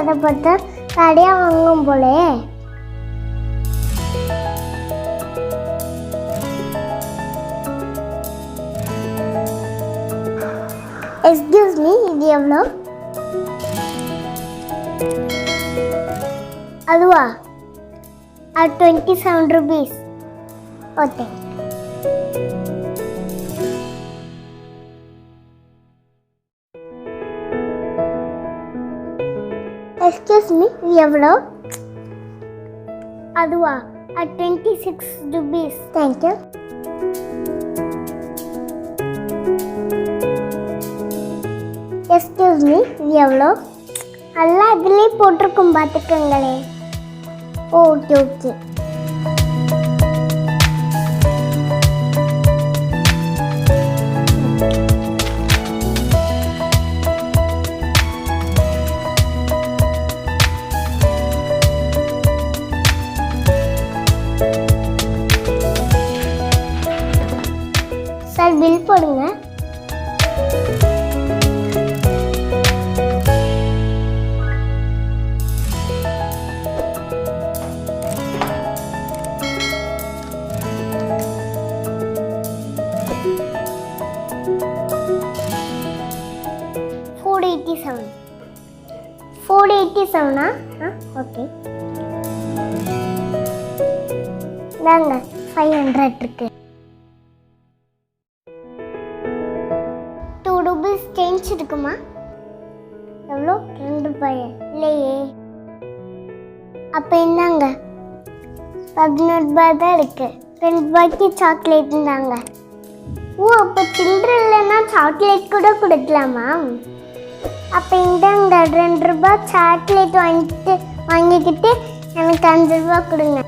அதை பார்த்தா கடையாக வாங்கும் போலே. எக்ஸ்கியூஸ் மீ, இது எவ்வளோ? அதுவா? 27 rupees. ஓகே. எக்ஸ்கியூஸ் மீ, இது எவ்வளோ? அதுவா? 26 rupees. தேங்க்யூ. எக்ஸ்கியூஸ் மீ, இது எவ்வளோ? எல்லாம் இதுலேயே போட்டிருக்கும், பார்த்துக்கங்களே. Okay okay. சார், பில் போடுங்க. $487. ஓகே. நாங்க 500 இருக்கு. 2 rupees சேஞ்ச் இருக்குமா? எவ்வளோ? 2 ரூபாய் இல்லையே. அப்போ என்னங்க, 11 ரூபாய் தான் இருக்கு. 2 ரூபாய்க்கு சாக்லேட் இருந்தாங்க. ஓ, அப்போ சில்லற இல்லைன்னா சாக்லேட் கூட கொடுக்கலாமா? அப்போ இந்தாங்க 2 ரூபாய் சாக்லேட் வாங்கிக்கிட்டு எனக்கு 5 ரூபா கொடுங்க.